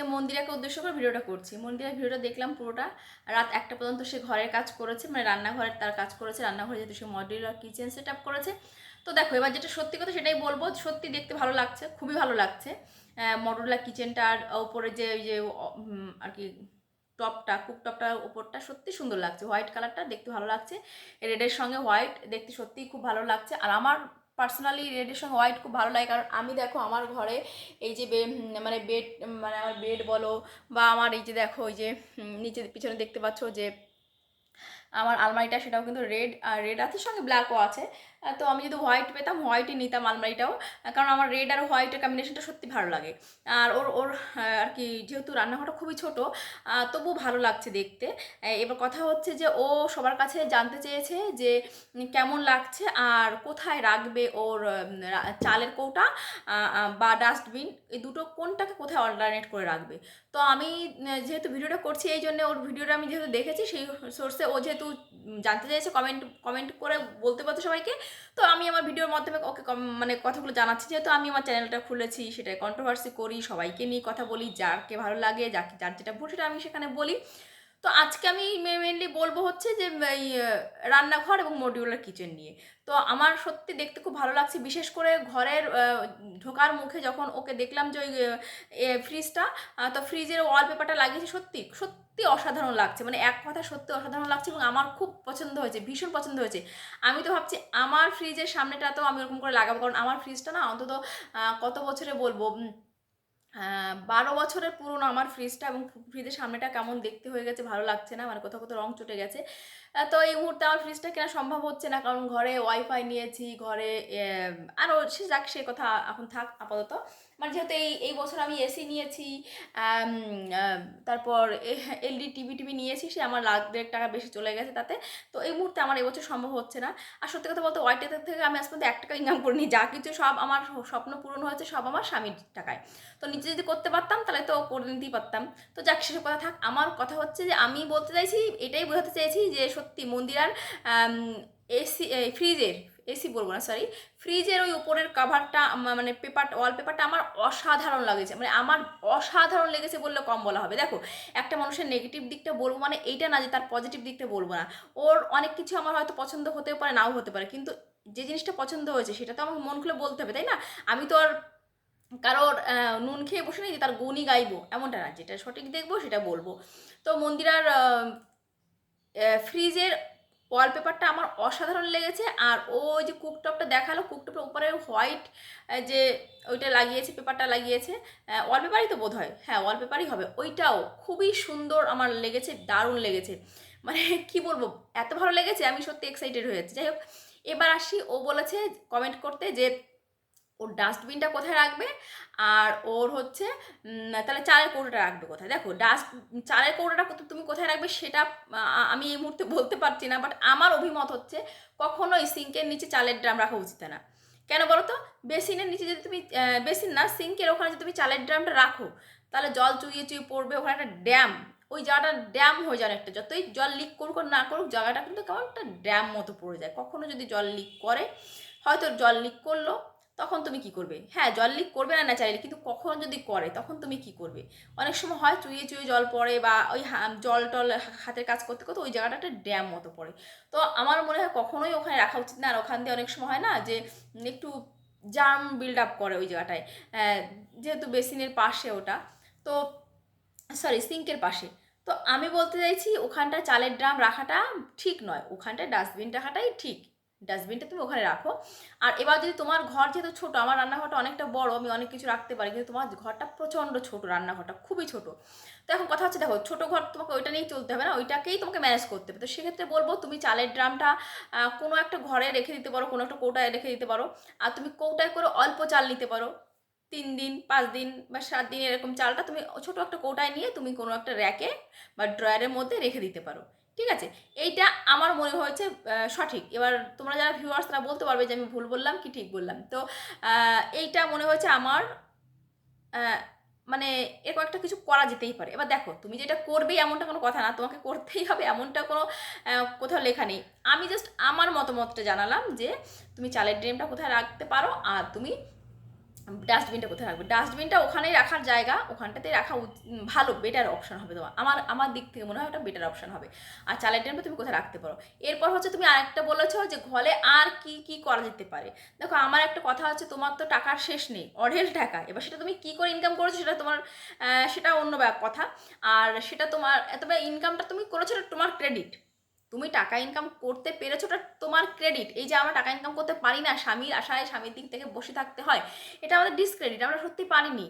আজকে মন্দিরাকে উদ্দেশ্য করে ভিডিওটা করছি। মন্দিরা ভিডিওটা দেখলাম পুরোটা, রাত 1টা পর্যন্ত সে ঘরের কাজ করেছে, মানে রান্নাঘরের তার কাজ করেছে, রান্নাঘরে যেহেতু সে মডিউলার কিচেন সেট আপ করেছে। তো দেখো, এবার যেটা সত্যি কথা সেটাই বলবো, সত্যি দেখতে ভালো লাগছে, খুবই ভালো লাগছে। মডিউলার কিচেনটার উপরে যে ওই যে আর কি টপটা, কুকটপটার উপরটা সত্যি সুন্দর লাগছে, হোয়াইট কালারটা দেখতে ভালো লাগছে। রেডের সঙ্গে হোয়াইট দেখতে সত্যিই খুব ভালো লাগছে। আর আমার পার্সোনালি রেডের সঙ্গে হোয়াইট খুব ভালো লাগে, কারণ আমি দেখো আমার ঘরে এই যে মানে বেড, মানে আমার বেড বলো বা আমার এই যে দেখো ওই যে নিচে পিছনে দেখতে পাচ্ছ যে আমার আলমারিটা, সেটাও কিন্তু রেড, আর রেড আছে সঙ্গে ব্ল্যাকও আছে। তো আমি যদি হোয়াইট পেতাম হোয়াইটই নিতাম আলমারিটাও, কারণ আমার রেড আর হোয়াইটের কম্বিনেশনটা সত্যি ভালো লাগে। আর ওর ওর আর কি যেহেতু রান্নাঘরটা খুবই ছোট, তবু ভালো লাগছে দেখতে। এবার কথা হচ্ছে যে ও সবার কাছে জানতে চেয়েছে যে কেমন লাগছে আর কোথায় রাখবে ওর চালের কৌটা বা ডাস্টবিন, এই দুটো কোনটাকে কোথায় অল্টারনেট করে রাখবে। তো আমি যেহেতু ভিডিওটা করছি এই জন্য ওর ভিডিওটা আমি যেহেতু দেখেছি সেই সোর্সে, ও যেহেতু জানতে চাইছে, কমেন্ট কমেন্ট করে বলতে পারতো সবাইকে। তো আমি আমার ভিডিওর মাধ্যমে ওকে মানে কথাগুলো জানাচ্ছি, যেহেতু আমি আমার চ্যানেলটা খুলেছি, সেটাই কন্ট্রোভার্সি করি, সবাইকে নিয়ে কথা বলি, যারকে ভালো লাগে, যাকে যার যেটা ভুল সেটা আমি সেখানে বলি। তো আজকে আমি মেনলি বলবো হচ্ছে যে এই রান্নাঘর এবং মডিউলার কিচেন নিয়ে। তো আমার সত্যি দেখতে খুব ভালো লাগছে, বিশেষ করে ঘরের ঢোকার মুখে যখন ওকে দেখলাম যে ওই ফ্রিজটা, তো ফ্রিজের ওয়ালপেপারটা লাগিয়েছে, সত্যি সত্যি অসাধারণ লাগছে, মানে এক কথা সত্যি অসাধারণ লাগছে, এবং আমার খুব পছন্দ হয়েছে, ভীষণ পছন্দ হয়েছে। আমি তো ভাবছি আমার ফ্রিজের সামনেটা তো আমি ওরকম করে লাগাবো, কারণ আমার ফ্রিজটা না অন্তত কত বছরে বলবো, 12 বছরের পুরনো আমার ফ্রিজটা, এবং ফ্রিজের সামনেটা কেমন দেখতে হয়ে গেছে, ভালো লাগছে না, মানে কোথাও কোথাও রং চটে গেছে। তো এই মুহূর্তে আমার ফ্রিজটা কেনা সম্ভব হচ্ছে না, কারণ ঘরে ওয়াইফাই নিয়েছি, ঘরে আরও সে যাক, সে কথা এখন থাক আপাতত। মানে যেহেতু এই এই বছর আমি এসি নিয়েছি, আম, তারপর এলডি টিভি নিয়েছি, সে আমার লাখ দেড় টাকা বেশি চলে গেছে তাতে। তো এই মুহূর্তে আমার এবছর সম্ভব হচ্ছে না। আর সত্যি কথা বলতে ওয়াইটের থেকে আমি আজ পর্যন্ত 1 টাকা ইনকাম করিনি, যা কিছু সব আমার স্বপ্ন পূরণ হয়েছে সব আমার স্বামীর টাকায়। তো নিজে যদি করতে পারতাম তাহলে তো করে নিতেই পারতাম। তো যাক, সেসব কথা থাক। আমার কথা হচ্ছে যে আমি বলতে চাইছি, এটাই বোঝাতে চাইছি যে সত্যি মন্দিরার এসি, ফ্রিজের, এসি বলবো না সরি, ফ্রিজের ওই উপরের কাভারটা, মানে পেপারটা, ওয়ালপেপারটা আমার অসাধারণ লাগেছে, মানে আমার অসাধারণ লেগেছে বললে কম বলা হবে। দেখো, একটা মানুষের নেগেটিভ দিকটা বলবো মানে এইটা না যে তার পজিটিভ দিকটা বলবো না। ওর অনেক কিছু আমার হয়তো পছন্দ হতেও পারে, নাও হতে পারে, কিন্তু যে জিনিসটা পছন্দ হয়েছে সেটা তো আমাকে মন খুলে বলতে হবে, তাই না? আমি তো আর কারোর নুন খেয়ে বসে নেই যে তার গুণই গাইবো, এমনটা না, যেটা সঠিক দেখবো সেটা বলবো। তো মন্দিরার ফ্রিজের ওয়ালপেপারটা আমার অসাধারণ লেগেছে। আর ও যে কুকটপটা দেখালো, কুকটপের উপরে হোয়াইট যে ওইটা লাগিয়েছে, পেপারটা লাগিয়েছে, ওয়ালপেপারই তো বোধ হয়, হ্যাঁ ওয়ালপেপারই হবে, ওইটাও খুবই সুন্দর আমার লেগেছে, দারুণ লেগেছে। মানে কি বলবো, এত ভালো লেগেছে, আমি সত্যি এক্সাইটেড হয়েছি। যাই হোক, এবার আসি, ও বলেছে কমেন্ট করতে যে ওর ডাস্টবিনটা কোথায় রাখবে, আর ওর হচ্ছে তাহলে চালের কৌটোটা রাখবে কোথায়। দেখো, চালের কৌটোটা তুমি কোথায় রাখবে সেটা আমি এই মুহূর্তে বলতে পারছি না, বাট আমার অভিমত হচ্ছে কখনোই সিঙ্কের নিচে চালের ড্রাম রাখা উচিত না। কেন বলো তো? বেসিনের নিচে যদি তুমি বেসিন না, সিঙ্কের ওখানে যদি তুমি চালের ড্রামটা রাখো, তাহলে জল চুইয়ে চুইয়ে পড়বে, ওখানে একটা ড্যাম, ওই জায়গাটা ড্যাম হয়ে যায় একটা, যতই জল লিক করুক আর না করুক, জায়গাটা কিন্তু কেমন একটা ড্যাম মতো পড়ে যায়। কখনো যদি জল লিক করে, হয়তো জল লিক করলো, তখন তুমি কি করবে? হ্যাঁ, জল লিক করবে না ন্যাচারালি, কিন্তু কখন যদি করে তখন তুমি কি করবে? অনেক সময় হয় চুইয়ে চুইয়ে জল পড়ে, বা ওই জল টল হাতের কাজ করতে করতে ওই জায়গাটা একটা ড্যাম মতো পড়ে। তো আমার মনে হয় কখনোই ওখানে রাখা উচিত না। আর ওখান দিয়ে অনেক সময় হয় না যে একটু জার্ম বিল্ড আপ করে ওই জায়গাটায়, যেহেতু বেসিনের পাশে ওটা, তো সরি সিঙ্কের পাশে। তো আমি বলতে চাইছি ওখানটায় চালের ড্রাম রাখাটা ঠিক নয়, ওখানটায় ডাস্টবিন রাখাটাই ঠিক। ডাস্টবিনটা তুমি ওখানে রাখো। আর এবার যদি তোমার ঘর যেহেতু ছোটো, আমার রান্নাঘরটা অনেকটা বড়, আমি অনেক কিছু রাখতে পারি, কিন্তু তোমার ঘরটা প্রচণ্ড ছোট, রান্নাঘরটা খুবই ছোট। তো এখন কথা হচ্ছে, দেখো ছোটো ঘর, তোমাকে ওইটা নিয়েই চলতে হবে না, ওইটাকেই তোমাকে ম্যানেজ করতে হবে। তো সেক্ষেত্রে বলবো তুমি চালের ড্রামটা কোনো একটা ঘরে রেখে দিতে পারো, কোনো একটা কৌটায় রেখে দিতে পারো। আর তুমি কৌটায় করে অল্প চাল নিতে পারো, 3 দিন 5 দিন বা 7 দিন এরকম চালটা তুমি ছোট একটা কৌটায় নিয়ে তুমি কোনো একটা র্যাকে বা ড্রয়ারের মধ্যে রেখে দিতে পারো। ঠিক আছে? এইটা আমার মনে হয়েছে সঠিক। এবার তোমরা যারা ভিউয়ার্স তারা বলতে পারবে যে আমি ভুল বললাম কি ঠিক বললাম। তো এইটা মনে হয়েছে আমার, আহ, মানে এরকম একটা কিছু করা যেতেই পারে। এবার দেখো, তুমি যেটা করবেই এমনটা কোনো কথা না, তোমাকে করতেই হবে এমনটা কোনো কোথাও লেখা নেই। আমি জাস্ট আমার মতামতটা জানালাম যে তুমি চালের ড্রেমটা কোথায় রাখতে পারো, আর তুমি ডাস্টবিনটা কোথায় রাখবে? ডাস্টবিনটা ওখানেই রাখার জায়গা, ওখানটাতেই রাখা ভালো, বেটার অপশন হবে তোমার। আমার দিক থেকে মনে হয় ওটা বেটার অপশন হবে। আর চালের ড্রামটা তুমি কোথায় রাখতে পারো। এরপর হচ্ছে তুমি আরেকটা বলেছো যে ঘরে আর কি কি করা যেতে পারে। দেখো আমার একটা কথা হচ্ছে, তোমার তো টাকার শেষ নেই, অঢেল টাকা। এবার সেটা তুমি কি করে ইনকাম করেছো সেটা তোমার, সেটা অন্য কথা। আর সেটা তোমার, তবে ইনকামটা তুমি করেছো, এটা তোমার ক্রেডিট। তুমি টাকা ইনকাম করতে পেরেছো, ওটা তোমার ক্রেডিট। এই যে আমরা টাকা ইনকাম করতে পারি না, স্বামীর আশায় স্বামীর দিক থেকে বসে থাকতে হয়, এটা আমাদের ডিসক্রেডিট, আমরা সত্যি পারিনি।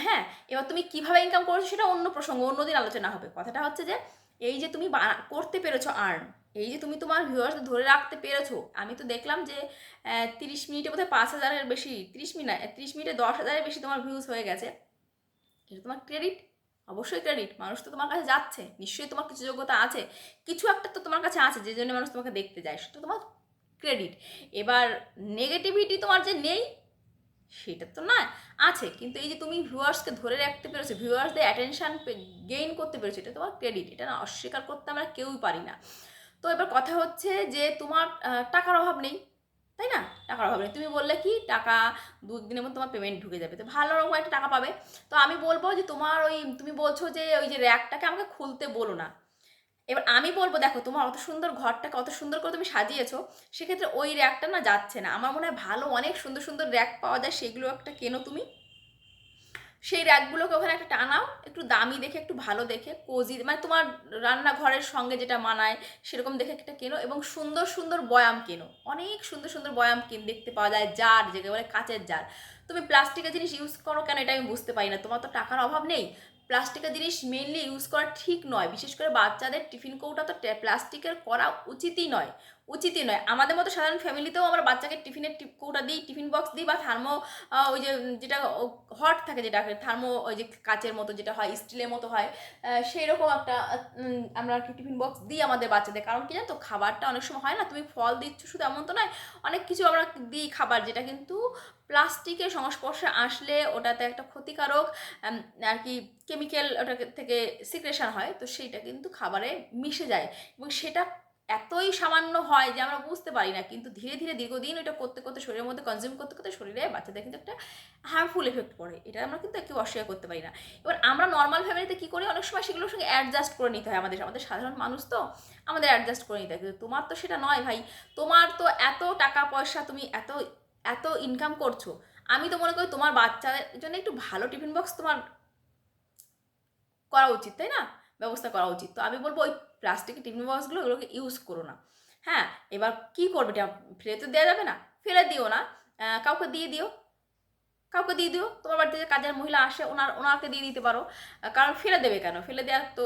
হ্যাঁ, এবার তুমি কিভাবে ইনকাম করেছো সেটা অন্য প্রসঙ্গ, অন্যদিন আলোচনা হবে। কথাটা হচ্ছে যে এই যে তুমি করতে পেরেছো আর্ন, এই যে তুমি তোমার ভিউয়ার্স ধরে রাখতে পেরেছো। আমি তো দেখলাম যে 30 মিনিটে বোধহয় 5,000-এর বেশি, 30 মিনিট, 30 মিনিটে 10,000-এর বেশি তোমার ভিউজ হয়ে গেছে। এটা তোমার ক্রেডিট, অবশ্যই ক্রেডিট। মানুষ তো তোমার কাছে যাচ্ছে, নিশ্চয়ই তোমার কিছু যোগ্যতা আছে, কিছু একটা তো তোমার কাছে আছে যে জন্য মানুষ তোমাকে দেখতে যায়, সেটা তোমার ক্রেডিট। এবার নেগেটিভিটি তোমার যে নেই সেটা তো না, আছে। কিন্তু এই যে তুমি ভিউয়ার্সকে ধরে রাখতে পেরেছো, ভিউয়ার্সদের অ্যাটেনশন গেইন করতে পেরেছো, এটা তোমার ক্রেডিট। এটা না অস্বীকার করতে আমরা কেউই পারি না। তো এবার কথা হচ্ছে যে তোমার টাকার অভাব নেই, তাই না? টাকার অভাব নেই। তুমি বললে কি টাকা 2 দিনের মধ্যে তোমার পেমেন্ট ঢুকে যাবে, তো ভালো রকম একটা টাকা পাবে। তো আমি বলবো যে তোমার ওই, তুমি বলছো যে ওই যে র্যাকটাকে আমাকে খুলতে বলো না। এবার আমি বলবো দেখো, তোমার অত সুন্দর ঘরটাকে অত সুন্দর করে তুমি সাজিয়েছো, সেক্ষেত্রে ওই র্যাকটা না যাচ্ছে না। আমার মনে হয় ভালো অনেক সুন্দর সুন্দর র্যাক পাওয়া যায়, সেগুলো একটা কেনো তুমি। সেই র্যাকগুলোকে ওখানে একটা টানাও, একটু দামি দেখে, একটু ভালো দেখে, কোজি, মানে তোমার রান্নাঘরের সঙ্গে যেটা মানায় সেরকম দেখে একটা কেনো। এবং সুন্দর সুন্দর বয়াম কেনো, অনেক সুন্দর সুন্দর বয়াম দেখতে পাওয়া যায়, জার, যেটা বলে কাচের জার। তুমি প্লাস্টিকের জিনিস ইউজ করো কেন, এটা আমি বুঝতে পারি না। তোমার তো টাকার অভাব নেই, প্লাস্টিকের জিনিস মেনলি ইউজ করা ঠিক নয়। বিশেষ করে বাচ্চাদের টিফিন কৌটা তো প্লাস্টিকের করা উচিতই নয়, উচিতই নয়। আমাদের মতো সাধারণ ফ্যামিলিতেও আমরা বাচ্চাকে টিফিনের কৌটা দিই, টিফিন বক্স দিই, বা থার্মো, ওই যে যেটা হট থাকে, যেটা থার্মো, ওই যে কাচের মতো যেটা হয়, স্টিলের মতো হয়, সেই রকম একটা আমরা আর কি টিফিন বক্স দিই আমাদের বাচ্চাদের। কারণ কি জানো তো, খাবারটা অনেক সময় হয় না, তুমি ফল দিচ্ছ শুধু এমন তো নয়, অনেক কিছু আমরা দিই খাবার, যেটা কিন্তু প্লাস্টিকের সংস্পর্শে আসলে ওটাতে একটা ক্ষতিকারক আর কি কেমিক্যাল ওটা থেকে সিক্রেশন হয়, তো সেইটা কিন্তু খাবারে মিশে যায়। এবং সেটা এতই সামান্য হয় যে আমরা বুঝতে পারি না, কিন্তু ধীরে ধীরে দীর্ঘদিন ওটা করতে করতে শরীরের মধ্যে কনজিউম করতে করতে শরীরে বাচ্চাদের কিন্তু একটা হার্মফুল এফেক্ট পড়ে। এটা আমরা কিন্তু কেউ অস্বীকার করতে পারি না। এবার আমরা নর্মাল ফ্যামিলিতে কী করি, অনেক সময় সেগুলোর সঙ্গে অ্যাডজাস্ট করে নিতে হয়, আমাদের আমাদের সাধারণ মানুষ তো, আমাদের অ্যাডজাস্ট করে নিতে হয়। কিন্তু তোমার তো সেটা নয় ভাই, তোমার তো এত টাকা পয়সা, তুমি এত এত ইনকাম করছো, আমি তো মনে করি তোমার বাচ্চাদের জন্য একটু ভালো টিফিন বক্স তোমার করা উচিত, তাই না? ব্যবস্থা করা উচিত। তো আমি বলবো ওই প্লাস্টিকের টিফিন বক্সগুলো, ওগুলোকে ইউজ করো না। হ্যাঁ, এবার কী করবে, এটা ফেলে তো দেওয়া যাবে না, ফেলে দিও না, কাউকে দিয়ে দিও, কাউকে দিয়ে দিও। তোমার বাড়িতে যে কাজের মহিলা আসে, ওনাকে দিয়ে দিতে পারো। কারণ ফেলে দেবে কেন, ফেলে দেওয়ার তো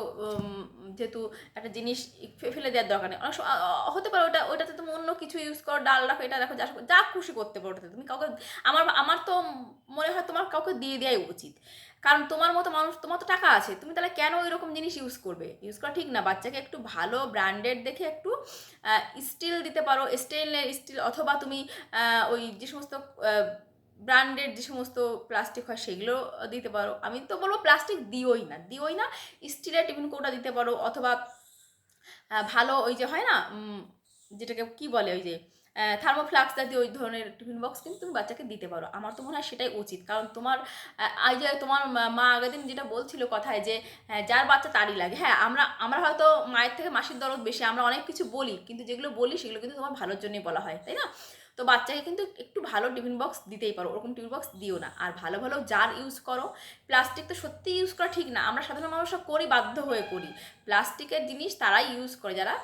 যেহেতু একটা জিনিস ফেলে দেওয়ার দরকার নেই। অনেক সময় হতে পারে ওইটাতে তুমি অন্য কিছু ইউজ করো, ডাল রাখো, এটা রাখো, যা খুশি করতে পারো ওটাতে। তুমি কাউকে, আমার আমার তো মনে হয় তোমার কাউকে দিয়ে দেওয়াই উচিত। কারণ তোমার মতো মানুষ, তোমার তো টাকা আছে, তুমি তাহলে কেন ওই রকম জিনিস ইউজ করবে? ইউজ করা ঠিক না। বাচ্চাকে একটু ভালো ব্র্যান্ডেড দেখে একটু স্টিল দিতে পারো, স্টেনলেস স্টিল, অথবা তুমি ওই যে সমস্ত ব্র্যান্ডেড যে সমস্ত প্লাস্টিক হয় সেগুলো দিতে পারো। আমি তো বলবো প্লাস্টিক দিওই না, দিওই না। স্টিলের টিফিন কৌটা দিতে পারো, অথবা ভালো ওই যে হয় না, যেটাকে কি বলে, ওই যে থার্মোফ্লাক্স জাতীয় ওই ধরনের টিফিন বক্স কিন্তু তুমি বাচ্চাকে দিতে পারো। আমার তো মনে হয় সেটাই উচিত। কারণ তোমার এই যে তোমার মা আগের দিন যেটা বলছিল কথায় যে যার বাচ্চা তারই লাগে। হ্যাঁ, আমরা আমরা হয়তো মায়ের থেকে মাসির দরদ বেশি, আমরা অনেক কিছু বলি, কিন্তু যেগুলো বলি সেগুলো কিন্তু তোমার ভালোর জন্যই বলা হয়, তাই না? তো বাচ্চাকে কিন্তু একটু ভালো টিফিন বক্স দিতেই পারো, ওরকম টিফিন বক্স দিও না। আর ভালো ভালো জার ইউজ করো। প্লাস্টিক তো সত্যি ইউজ করা ঠিক না, আমরা সাধারণ মানুষরা করি, বাধ্য হয়ে করি। প্লাস্টিকের জিনিস তারাই ইউজ করে যারা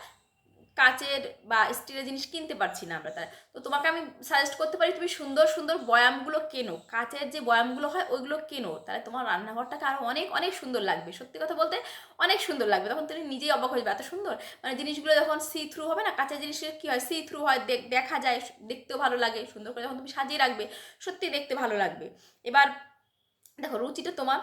কাচের বা স্টিলের জিনিস কিনতে পারছি না আমরা, তাই। তো তোমাকে আমি সাজেস্ট করতে পারি, তুমি সুন্দর সুন্দর বয়ামগুলো কেনো, কাচের যে বয়ামগুলো হয় ওইগুলো কেনো, তাহলে তোমার রান্নাঘরটাকে আরও অনেক অনেক সুন্দর লাগবে। সত্যি কথা বলতে অনেক সুন্দর লাগবে, তখন তুমি নিজেই অবাক হয়ে যাবে, এত সুন্দর। মানে জিনিসগুলো যখন সি থ্রু হবে না, কাঁচের জিনিসের কী হয়, সি থ্রু হয়, দেখা যায়, দেখতেও ভালো লাগে। সুন্দর করে যখন তুমি সাজিয়ে রাখবে, সত্যি দেখতে ভালো লাগবে। এবার দেখো, রুচিটা তোমার।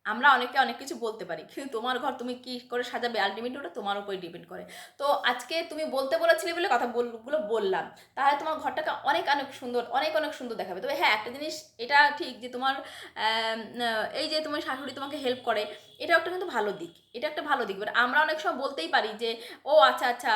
আমরা অনেকে অনেক কিছু বলতে পারি, কিন্তু তোমার ঘর তুমি কি করে সাজাবে, আলটিমেটলি ওটা তোমার উপরে ডিপেন্ড করে। তো আজকে তুমি বলতে বলেছিলে বলে কথাগুলো বললাম, তাহলে তোমার ঘরটাকে অনেক অনেক সুন্দর, অনেক অনেক সুন্দর দেখাবে। তবে হ্যাঁ, একটা জিনিস এটা ঠিক যে তোমার এই যে তোমার শাশুড়ি তোমাকে হেল্প করে, এটা একটা কিন্তু ভালো দিক, এটা একটা ভালো দিক। বাট আমরা অনেক সময় বলতেই পারি যে ও আচ্ছা আচ্ছা,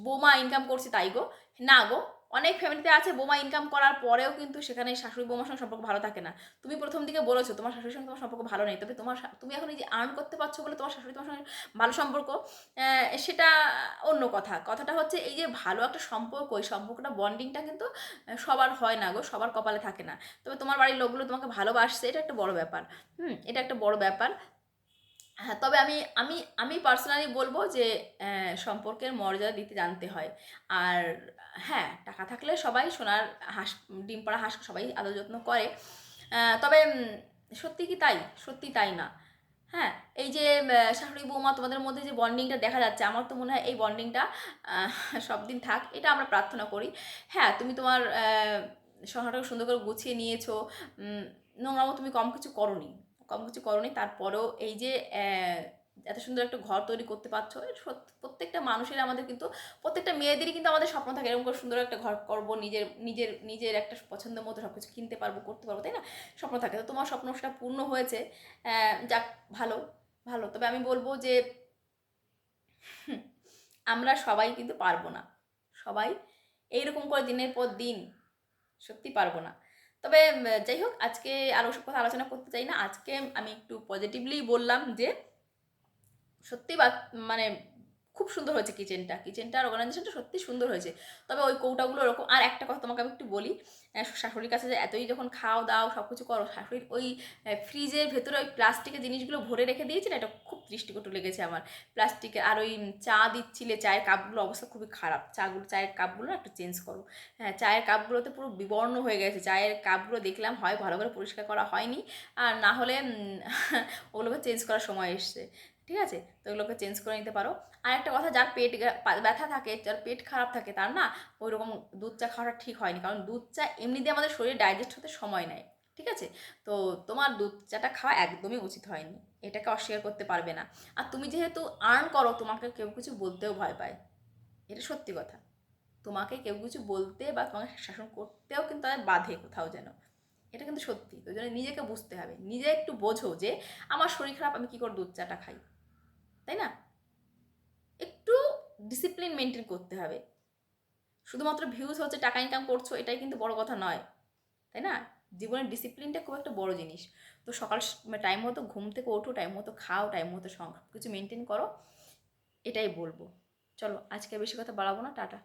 বৌমা ইনকাম করছে তাই গো, না গো, অনেক ফ্যামিলিতে আছে বৌমা ইনকাম করার পরেও কিন্তু সেখানে শাশুড়ি বৌমার সঙ্গে সম্পর্ক ভালো থাকে না। তুমি প্রথম দিকে বলেছো তোমার শাশুড়ির সঙ্গে তোমার সম্পর্ক ভালো নেই, তবে তুমি এখন এই যে আর্ন করতে পারছো বলে তোমার শাশুড়ি তোমার সঙ্গে ভালো সম্পর্ক, সেটা অন্য কথা। কথাটা হচ্ছে এই যে ভালো একটা সম্পর্ক, এই সম্পর্কটা বন্ডিংটা কিন্তু সবার হয় না গো, সবার কপালে থাকে না। তবে তোমার বাড়ির লোকগুলো তোমাকে ভালোবাসছে, এটা একটা বড় ব্যাপার। এটা একটা বড় ব্যাপার। হ্যাঁ, তবে আমি আমি আমি পার্সোনালি বলবো যে সম্পর্কের মর্যাদা দিতে জানতে হয়। আর হ্যাঁ, টাকা থাকলে সবাই সোনার হাঁস, ডিম পাড়া হাঁস সবাই আদর যত্ন করে। তবে সত্যি কি তাই? সত্যি তাই না। হ্যাঁ, এই যে শাশুড়ি বৌমা তোমাদের মধ্যে যে বন্ডিংটা দেখা যাচ্ছে, আমার তো মনে হয় এই বন্ডিংটা সব দিন থাক, এটা আমরা প্রার্থনা করি। হ্যাঁ, তুমি তোমার সংসারটাকে সুন্দর করে গুছিয়ে নিয়েছো, নোংরামো তুমি কম কিছু করোনি, কম কিছু করোনি, তারপরেও এই যে এত সুন্দর একটা ঘর তৈরি করতে পারছো, প্রত্যেকটা মানুষের, আমাদের কিন্তু প্রত্যেকটা মেয়েদেরই কিন্তু আমাদের স্বপ্ন থাকে এরকম করে সুন্দর একটা ঘর করবো, নিজের নিজের নিজের একটা পছন্দ মতো সব কিছু কিনতে পারবো, করতে পারবো, তাই না? স্বপ্ন থাকে, তো তোমার স্বপ্ন সেটা পূর্ণ হয়েছে। যাক, ভালো, ভালো। তবে আমি বলবো যে হুম, আমরা সবাই কিন্তু পারবো না, সবাই এইরকম করে দিনের পর দিন সত্যি পারবো না। তবে যাই হোক, আজকে আর ওসব কথা আলোচনা করতে চাই না। আজকে আমি একটু পজিটিভলি বললাম যে সত্যি মানে খুব সুন্দর হয়েছে কিচেনটা, কিচেনটার অর্গানাইজেশনটা সত্যি সুন্দর হয়েছে। তবে ওই কৌটাগুলো ওরকম, আর একটা কথা তোমাকে আমি একটু বলি, শাশুড়ির কাছে যে এতই যখন খাও দাও সব কিছু করো, শাশুড়ির ওই ফ্রিজের ভেতরে ওই প্লাস্টিকের জিনিসগুলো ভরে রেখে দিয়েছে না, এটা খুব দৃষ্টিকটু লেগেছে আমার। প্লাস্টিকের, আর ওই চা দিচ্ছিলে, চায়ের কাপগুলো অবস্থা খুবই খারাপ, চায়ের কাপগুলো না একটু চেঞ্জ করো। হ্যাঁ, চায়ের কাপগুলোতে পুরো বিবর্ণ হয়ে গেছে, চায়ের কাপগুলো দেখলাম হয় ভালো করে পরিষ্কার করা হয়নি, আর না হলে ওগুলোকে চেঞ্জ করার সময় এসছে। ঠিক আছে, তো এগুলোকে চেঞ্জ করে নিতে পারো। আর একটা কথা, যার পেট ব্যথা থাকে, যার পেট খারাপ থাকে, তার না ওই রকম দুধ চা খাওয়াটা ঠিক হয়নি, কারণ দুধ চা এমনিতে আমাদের শরীরে ডাইজেস্ট হতে সময় নেয়। ঠিক আছে, তো তোমার দুধ চাটা খাওয়া একদমই উচিত হয়নি, এটাকে অস্বীকার করতে পারবে না। আর তুমি যেহেতু আর্ন করো, তোমাকে কেউ কিছু বলতেও ভয় পায়, এটা সত্যি কথা। তোমাকে কেউ কিছু বলতে বা তোমাকে শাসন করতেও কিন্তু তাদের বাধে কোথাও যেন, এটা কিন্তু সত্যি। তো জন্য নিজেকে বুঝতে হবে, নিজে একটু বোঝো যে আমার শরীর খারাপ, আমি কী করে দুধ চাটা খাই, তাই না? একটু ডিসিপ্লিন মেনটেন করতে হবে। শুধুমাত্র ভিউজ হচ্ছে, টাকা ইনকাম করছো, এটাই কিন্তু বড় কথা নয়, তাই না? জীবনের ডিসিপ্লিনটা খুব একটা বড় জিনিস। তো সকাল টাইম মতো ঘুম থেকে ওঠো, টাইম মতো খাও, টাইম মতো সব কিছু মেনটেন করো, এটাই বলবো। চলো, আজকে বেশি কথা বাড়াবো না, টাটা।